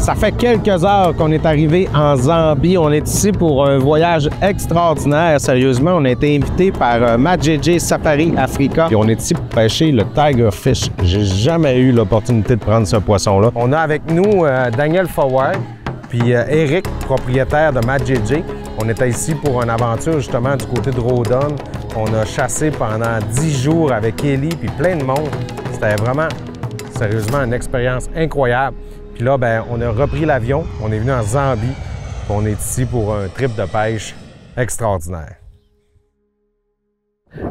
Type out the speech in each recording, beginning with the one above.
Ça fait quelques heures qu'on est arrivé en Zambie. On est ici pour un voyage extraordinaire. Sérieusement, on a été invité par Majj Safari Africa. Et on est ici pour pêcher le Tiger Fish. J'ai jamais eu l'opportunité de prendre ce poisson-là. On a avec nous Daniel Forward, puis Eric, propriétaire de Majj. On était ici pour une aventure justement du côté de Rawdon. On a chassé pendant 10 jours avec Ellie puis plein de monde. C'était vraiment, sérieusement, une expérience incroyable. Puis là, ben, on a repris l'avion, on est venu en Zambie. On est ici pour un trip de pêche extraordinaire.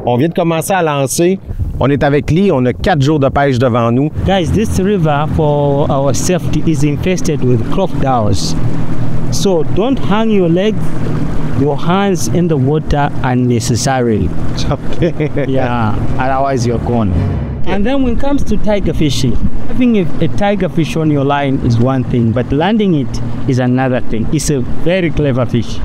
On vient de commencer à lancer. On est avec Lee, on a 4 jours de pêche devant nous. Guys, this river for our safety is infested with crocodiles. So don't hang your legs, your hands in the water unnecessarily. Okay. Yeah, otherwise you're gone. And then when it comes to tiger fishing, having a tiger fish on your line is one thing, but landing it is another thing. It's a very clever fish.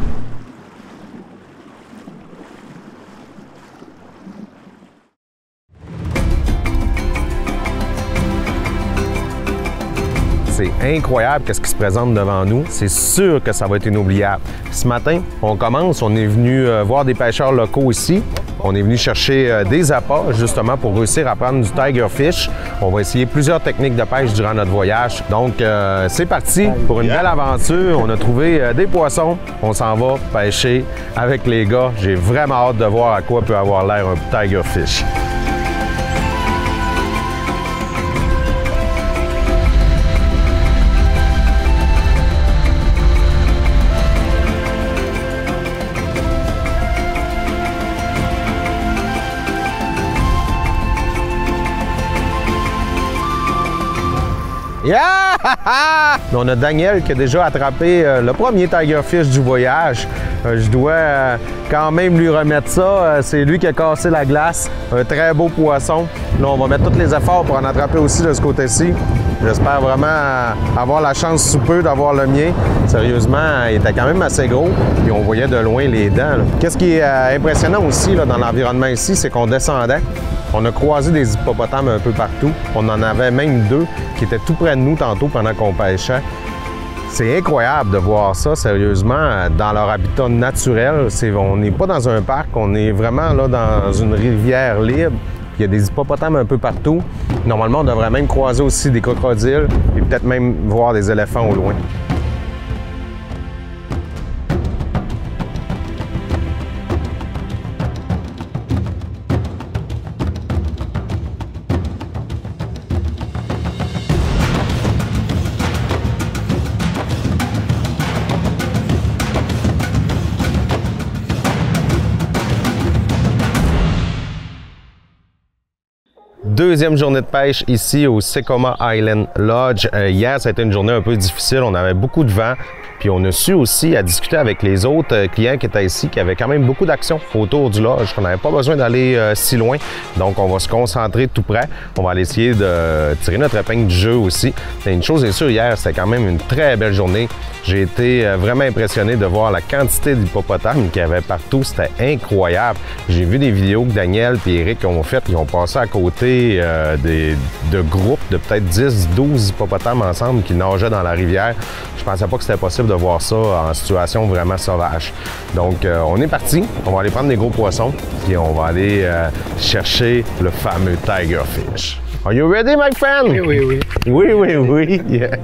C'est incroyable ce qui se présente devant nous. C'est sûr que ça va être inoubliable. Ce matin, on commence, on est venu voir des pêcheurs locaux ici. On est venu chercher des appâts justement pour réussir à prendre du Tiger Fish. On va essayer plusieurs techniques de pêche durant notre voyage. Donc, c'est parti pour une belle aventure. On a trouvé des poissons. On s'en va pêcher avec les gars. J'ai vraiment hâte de voir à quoi peut avoir l'air un Tiger Fish. Yeah! On a Daniel qui a déjà attrapé le premier Tiger Fish du voyage. Je dois quand même lui remettre ça. C'est lui qui a cassé la glace. Un très beau poisson. Là, on va mettre tous les efforts pour en attraper aussi de ce côté-ci. J'espère vraiment avoir la chance sous peu d'avoir le mien. Sérieusement, il était quand même assez gros. Puis on voyait de loin les dents. Qu'est-ce qui est impressionnant aussi là, dans l'environnement ici, c'est qu'on descendait. On a croisé des hippopotames un peu partout. On en avait même 2 qui étaient tout près de nous tantôt pendant qu'on pêchait. C'est incroyable de voir ça, sérieusement, dans leur habitat naturel. On n'est pas dans un parc, on est vraiment là dans une rivière libre. Il y a des hippopotames un peu partout. Normalement, on devrait même croiser aussi des crocodiles et peut-être même voir des éléphants au loin. Deuxième journée de pêche ici au Sekoma Island Lodge. Hier, ça a été une journée un peu difficile. On avait beaucoup de vent. Puis on a su aussi à discuter avec les autres clients qui étaient ici, qui avaient quand même beaucoup d'actions autour du lodge. On n'avait pas besoin d'aller si loin. Donc, on va se concentrer tout près. On va aller essayer de tirer notre épingle du jeu aussi. Mais une chose est sûre, hier, c'était quand même une très belle journée. J'ai été vraiment impressionné de voir la quantité d'hippopotames qu'il y avait partout. C'était incroyable. J'ai vu des vidéos que Daniel et Eric ont faites. Ils ont passé à côté de groupes de peut-être 10-12 hippopotames ensemble qui nageaient dans la rivière. Je pensais pas que c'était possible de voir ça en situation vraiment sauvage. Donc, on est parti. On va aller prendre des gros poissons et on va aller chercher le fameux Tiger Fish. Are you ready, my friend? Oui, oui, oui. Oui, oui, oui. Yeah.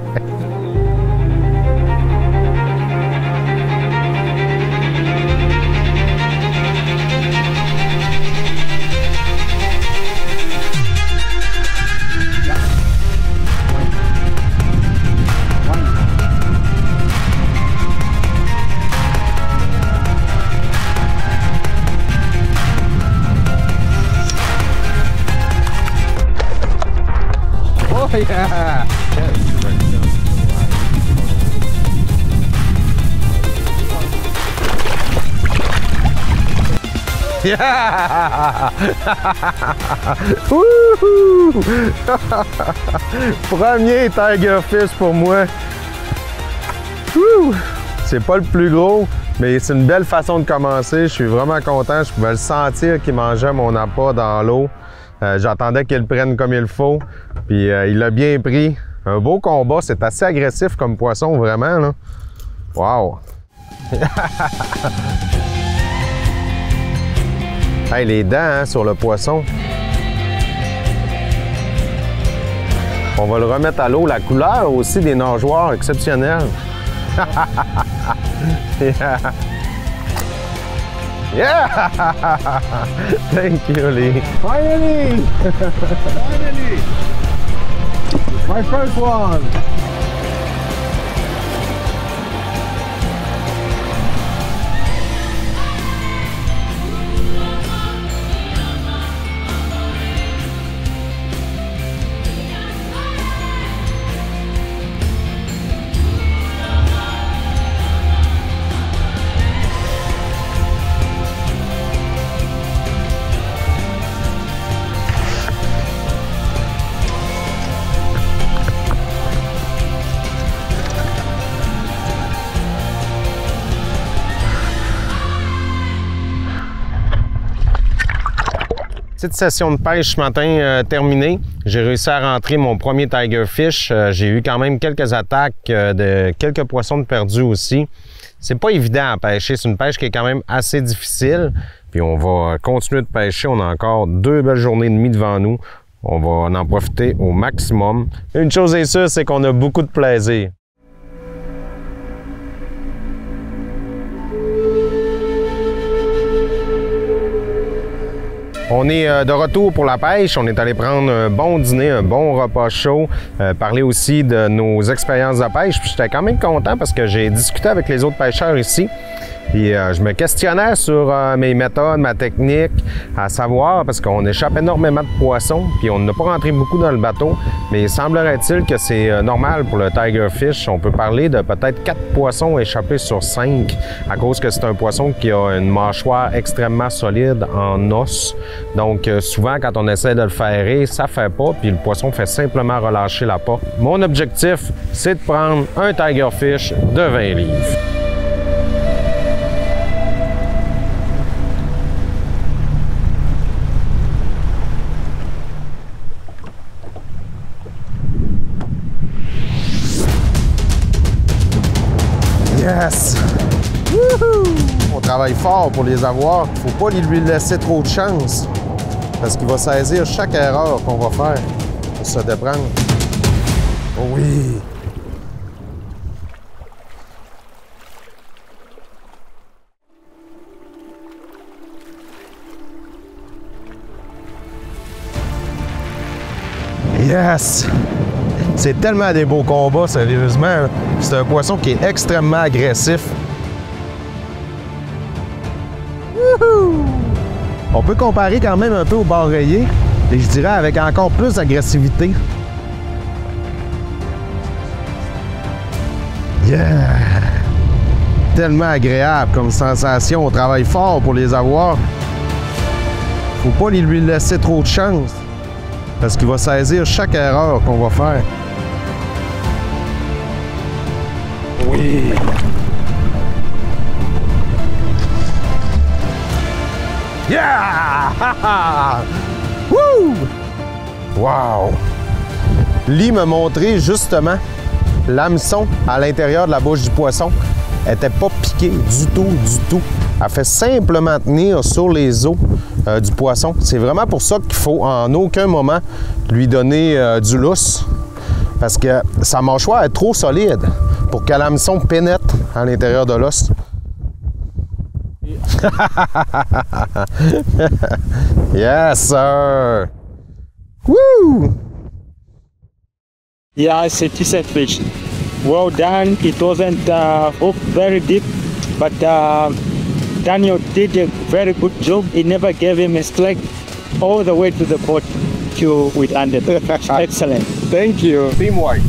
Oh yeah! Yeah! Premier Tiger Fish pour moi. C'est pas le plus gros, mais c'est une belle façon de commencer. Je suis vraiment content. Je pouvais le sentir qu'il mangeait mon appât dans l'eau. J'attendais qu'il le prenne comme il faut. Puis il l'a bien pris. Un beau combat, c'est assez agressif comme poisson, vraiment, là. Wow! Hey, les dents hein, sur le poisson. On va le remettre à l'eau. La couleur aussi des nageoires exceptionnelle. Yeah! Yeah! Thank you, Lee. Finally! Finally! My first one! Petite session de pêche ce matin terminée. J'ai réussi à rentrer mon premier tiger fish. J'ai eu quand même quelques attaques de quelques poissons de perdus aussi. C'est pas évident à pêcher. C'est une pêche qui est quand même assez difficile. Puis on va continuer de pêcher. On a encore 2 belles journées et demie devant nous. On va en profiter au maximum. Une chose est sûre, c'est qu'on a beaucoup de plaisir. On est de retour pour la pêche. On est allé prendre un bon dîner, un bon repas chaud, parler aussi de nos expériences de pêche. Puis j'étais quand même content parce que j'ai discuté avec les autres pêcheurs ici. Puis je me questionnais sur mes méthodes, ma technique, à savoir, parce qu'on échappe énormément de poissons, puis on n'a pas rentré beaucoup dans le bateau, mais semblerait-il que c'est normal pour le tiger fish. On peut parler de peut-être 4 poissons échappés sur 5, à cause que c'est un poisson qui a une mâchoire extrêmement solide en os. Donc souvent, quand on essaie de le ferrer, ça fait pas, puis le poisson fait simplement relâcher la porte. Mon objectif, c'est de prendre un tiger fish de 20 livres. Yes! Wouhou! On travaille fort pour les avoir. Faut pas lui laisser trop de chance. Parce qu'il va saisir chaque erreur qu'on va faire pour se déprendre. Oh oui! Yes! C'est tellement des beaux combats, sérieusement. C'est un poisson qui est extrêmement agressif. Wouhou! On peut comparer quand même un peu au bar rayé, et je dirais avec encore plus d'agressivité. Yeah! Tellement agréable comme sensation. On travaille fort pour les avoir. Faut pas lui laisser trop de chance, parce qu'il va saisir chaque erreur qu'on va faire. Oui! Yeah! Woo! Wow! Lee m'a montré justement l'hameçon à l'intérieur de la bouche du poisson. Elle n'était pas piquée du tout. Elle fait simplement tenir sur les os du poisson. C'est vraiment pour ça qu'il faut en aucun moment lui donner du lousse, parce que sa mâchoire est trop solide pour que l'hameçon pénètre à l'intérieur de l'os. Yes, sir! Woo! Yeah, it's a decent fish. Well done. It wasn't very deep, but Daniel did a very good job. He never gave him a slack all the way to the boat to we landed. Excellent. Thank you. Teamwork.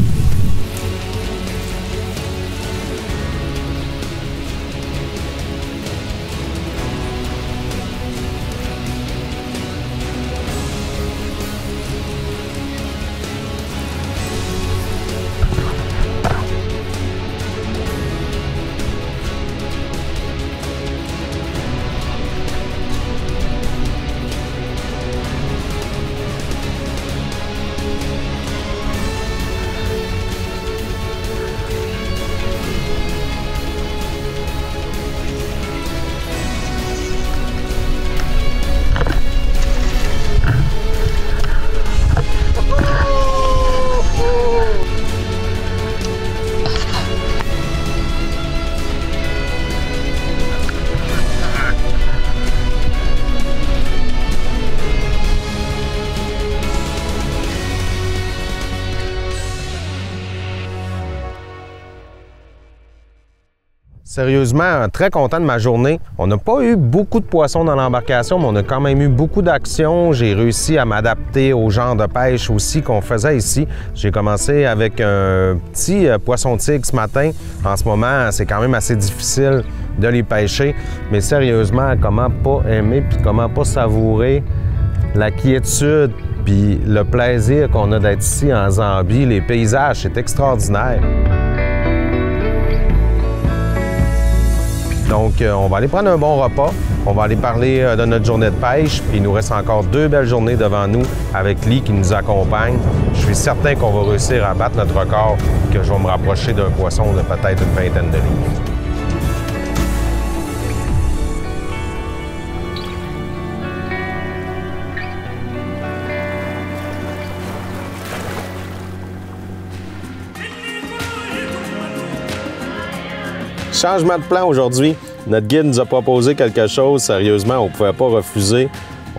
Sérieusement, très content de ma journée. On n'a pas eu beaucoup de poissons dans l'embarcation, mais on a quand même eu beaucoup d'actions. J'ai réussi à m'adapter au genre de pêche aussi qu'on faisait ici. J'ai commencé avec un petit poisson-tigre ce matin. En ce moment, c'est quand même assez difficile de les pêcher. Mais sérieusement, comment pas aimer puis comment pas savourer la quiétude puis le plaisir qu'on a d'être ici en Zambie. Les paysages, c'est extraordinaire. Donc, on va aller prendre un bon repas. On va aller parler de notre journée de pêche. Puis il nous reste encore 2 belles journées devant nous avec Lee qui nous accompagne. Je suis certain qu'on va réussir à battre notre record et que je vais me rapprocher d'un poisson de peut-être une vingtaine de livres. Changement de plan aujourd'hui. Notre guide nous a proposé quelque chose. Sérieusement, on ne pouvait pas refuser.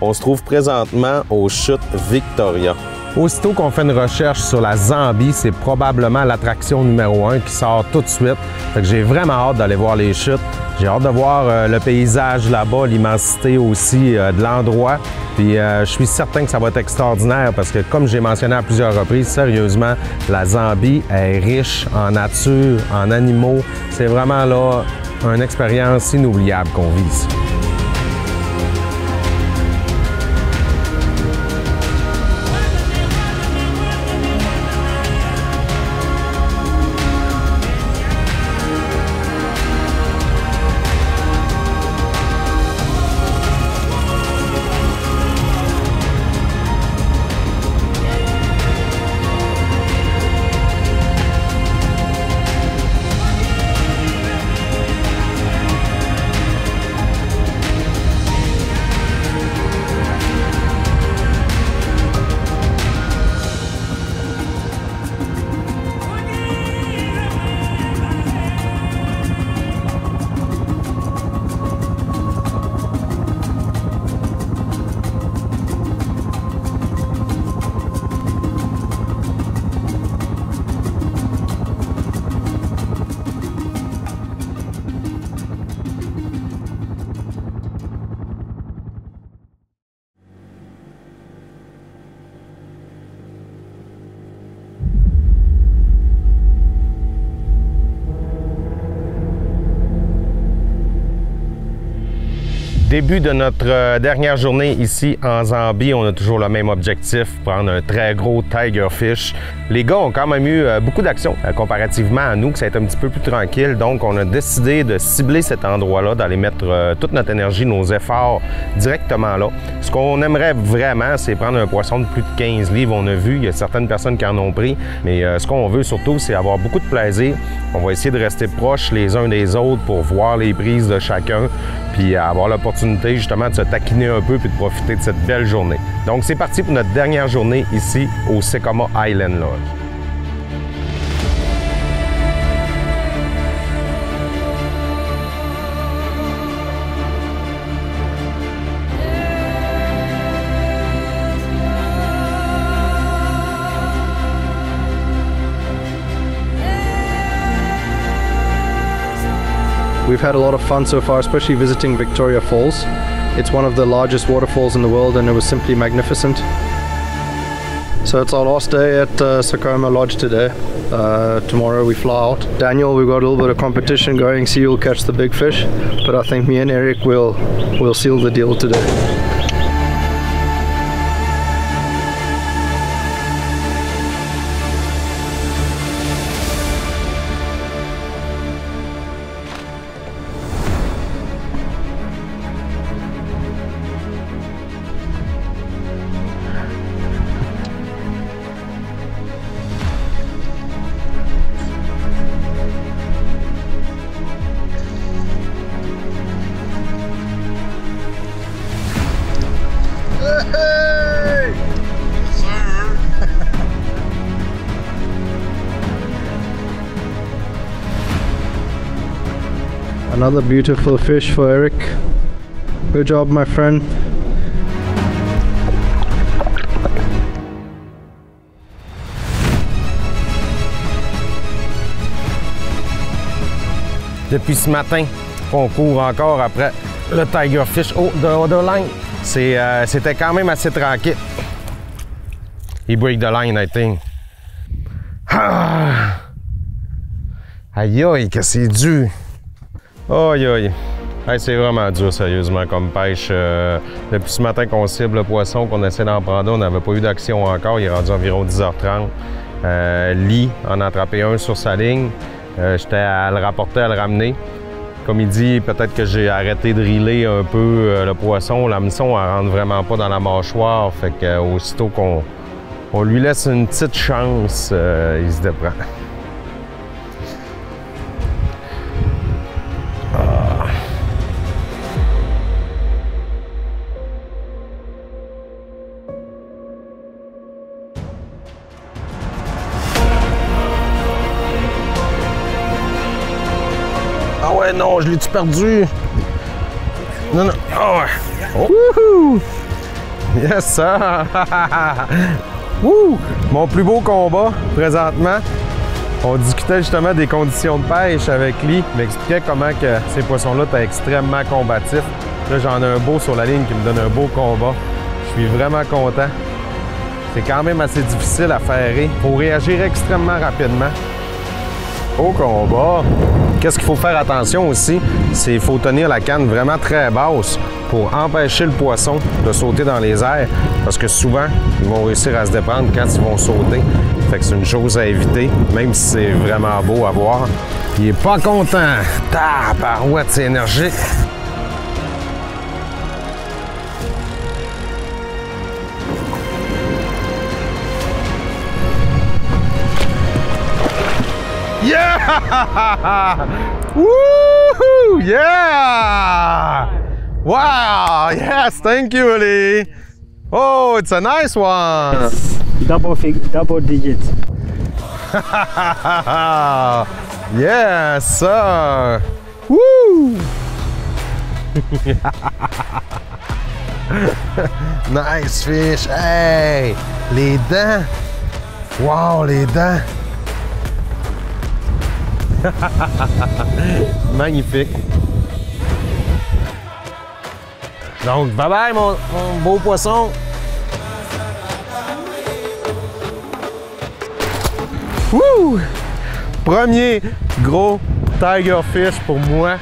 On se trouve présentement aux chutes Victoria. Aussitôt qu'on fait une recherche sur la Zambie, c'est probablement l'attraction numéro 1 qui sort tout de suite. Fait que j'ai vraiment hâte d'aller voir les chutes. J'ai hâte de voir le paysage là-bas, l'immensité aussi de l'endroit. Puis je suis certain que ça va être extraordinaire parce que, comme j'ai mentionné à plusieurs reprises, sérieusement, la Zambie est riche en nature, en animaux. C'est vraiment là une expérience inoubliable qu'on vit ici. Début de notre dernière journée ici en Zambie, on a toujours le même objectif, prendre un très gros tiger fish. Les gars ont quand même eu beaucoup d'actions comparativement à nous, que ça a été un petit peu plus tranquille. Donc, on a décidé de cibler cet endroit-là, d'aller mettre toute notre énergie, nos efforts directement là. Ce qu'on aimerait vraiment, c'est prendre un poisson de plus de 15 livres. On a vu, il y a certaines personnes qui en ont pris, mais ce qu'on veut surtout, c'est avoir beaucoup de plaisir. On va essayer de rester proches les uns des autres pour voir les prises de chacun, puis avoir l'opportunité justement de se taquiner un peu puis de profiter de cette belle journée. Donc, c'est parti pour notre dernière journée ici au Sekoma Island Lodge. We've had a lot of fun so far, especially visiting Victoria Falls. It's one of the largest waterfalls in the world and it was simply magnificent. So it's our last day at Sekoma Lodge today. Tomorrow we fly out. Daniel, we've got a little bit of competition going, see who'll catch the big fish, but I think me and Eric will seal the deal today. Another beautiful fish for Eric. Good job, my friend. depuis ce matin qu'on court encore après le Tiger Fish. Oh, the other line. C'était quand même assez tranquille. He break the line, I think. Ah! Aïe aïe, que c'est dur. Aïe aïe. Hey, c'est vraiment dur, sérieusement, comme pêche. Depuis ce matin qu'on cible le poisson, qu'on essaie d'en prendre, on n'avait pas eu d'action encore. Il est rendu environ 10h30. Lee en a attrapé un sur sa ligne. J'étais à le rapporter, à le ramener. Comme il dit, peut-être que j'ai arrêté de reeler un peu le poisson. L'hameçon, elle rentre vraiment pas dans la mâchoire. Fait qu'aussitôt qu'on lui laisse une petite chance, il se déprend. Ah ouais, non, je l'ai-tu perdu? Non, non. Oh ouais. Oh. Wouhou! Yes, ça! Wouh! Mon plus beau combat, présentement. On discutait justement des conditions de pêche avec lui. Il m'expliquait comment que ces poissons-là étaient extrêmement combatifs. Là, j'en ai un beau sur la ligne qui me donne un beau combat. Je suis vraiment content. C'est quand même assez difficile à faire. Il faut réagir extrêmement rapidement. Au combat. Qu'est-ce qu'il faut faire attention aussi, c'est qu'il faut tenir la canne vraiment très basse pour empêcher le poisson de sauter dans les airs, parce que souvent, ils vont réussir à se déprendre quand ils vont sauter. Fait que c'est une chose à éviter, même si c'est vraiment beau à voir. Il est pas content. Tabarouette, c'est énergique. Yeah! Woohoo! Yeah! Wow! Yes, thank you, Lee. Oh, it's a nice one. Double digits. Yes, sir. Woo! Nice fish. Hey, les dents. Wow, les dents. Magnifique. Donc, bye bye mon beau poisson. Wouh! Premier gros Tiger Fish pour moi.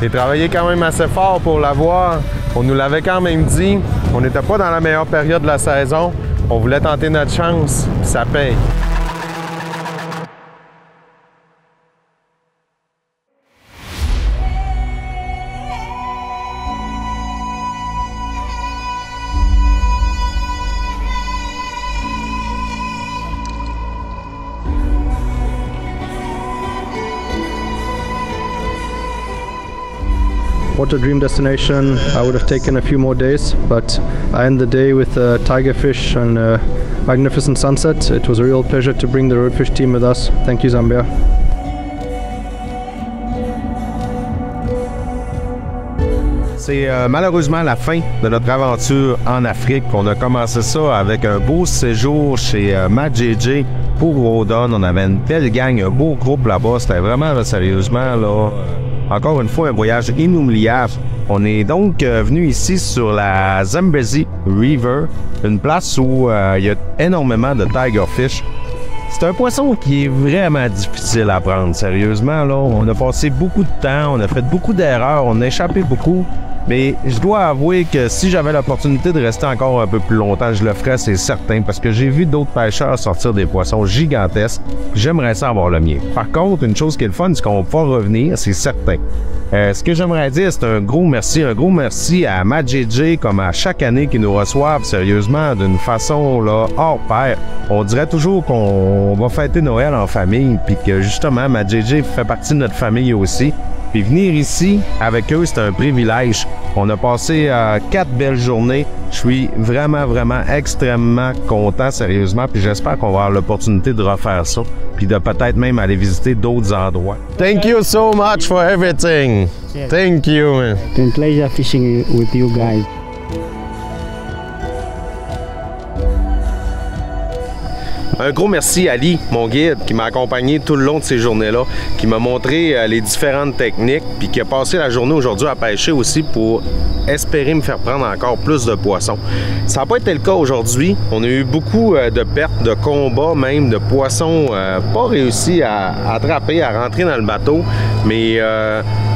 J'ai travaillé quand même assez fort pour l'avoir. On nous l'avait quand même dit. On n'était pas dans la meilleure période de la saison. On voulait tenter notre chance, puis ça paye. What a dream destination. I would have taken a few more days, but I end the day with a tiger fish and a magnificent sunset. It was a real pleasure to bring the Roadfish team with us. Thank you, Zambia. C'est malheureusement la fin de notre aventure en Afrique. On a commencé ça avec un beau séjour chez Matt JJ pour Rawdon. On avait une belle gang, un beau groupe là-bas. C'était vraiment, sérieusement, là, encore une fois, un voyage inoubliable. On est donc venu ici sur la Zambezi River, une place où il y a énormément de tiger fish. C'est un poisson qui est vraiment difficile à prendre, sérieusement. Là, on a passé beaucoup de temps, on a fait beaucoup d'erreurs, on a échappé beaucoup. Mais je dois avouer que si j'avais l'opportunité de rester encore un peu plus longtemps, je le ferais, c'est certain, parce que j'ai vu d'autres pêcheurs sortir des poissons gigantesques. J'aimerais ça avoir le mien. Par contre, une chose qui est le fun, c'est qu'on va pas revenir, c'est certain. Ce que j'aimerais dire, c'est un gros merci à Matt JJ, comme à chaque année, qui nous reçoivent sérieusement d'une façon là hors pair. On dirait toujours qu'on va fêter Noël en famille, puis que justement, Matt JJ fait partie de notre famille aussi. Puis venir ici avec eux, c'est un privilège. On a passé 4 belles journées. Je suis vraiment extrêmement content, sérieusement. Puis j'espère qu'on va avoir l'opportunité de refaire ça. Puis de peut-être même aller visiter d'autres endroits. Thank you so much for everything. Yes. Thank you, man. It's been a pleasure fishing with you guys. Un gros merci à Ali, mon guide, qui m'a accompagné tout le long de ces journées-là, qui m'a montré les différentes techniques, puis qui a passé la journée aujourd'hui à pêcher aussi pour espérer me faire prendre encore plus de poissons. Ça n'a pas été le cas aujourd'hui. On a eu beaucoup de pertes, de combats, même de poissons pas réussis à attraper, à rentrer dans le bateau, mais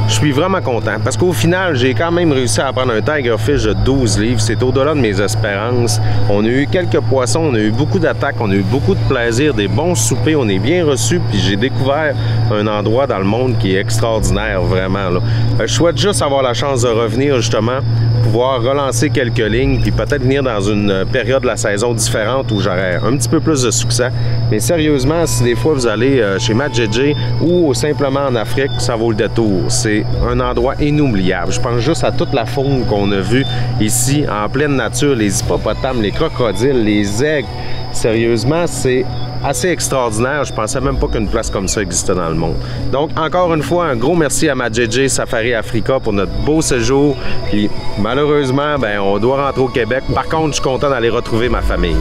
je suis vraiment content parce qu'au final, j'ai quand même réussi à prendre un tigerfish de 12 livres. C'est au-delà de mes espérances. On a eu quelques poissons, on a eu beaucoup d'attaques, on a eu beaucoup de plaisir, des bons soupers, on est bien reçus, puis j'ai découvert un endroit dans le monde qui est extraordinaire, vraiment. Là. Je souhaite juste avoir la chance de revenir, justement, pouvoir relancer quelques lignes, puis peut-être venir dans une période de la saison différente où j'aurai un petit peu plus de succès. Mais sérieusement, si des fois vous allez chez Matt JJ ou simplement en Afrique, ça vaut le détour. C'est un endroit inoubliable. Je pense juste à toute la faune qu'on a vue ici, en pleine nature, les hippopotames, les crocodiles, les aigles. Sérieusement, c'est assez extraordinaire. Je pensais même pas qu'une place comme ça existait dans le monde. Donc, encore une fois, un gros merci à Matt JJ Safari Africa pour notre beau séjour. Puis, malheureusement, ben, on doit rentrer au Québec. Par contre, je suis content d'aller retrouver ma famille.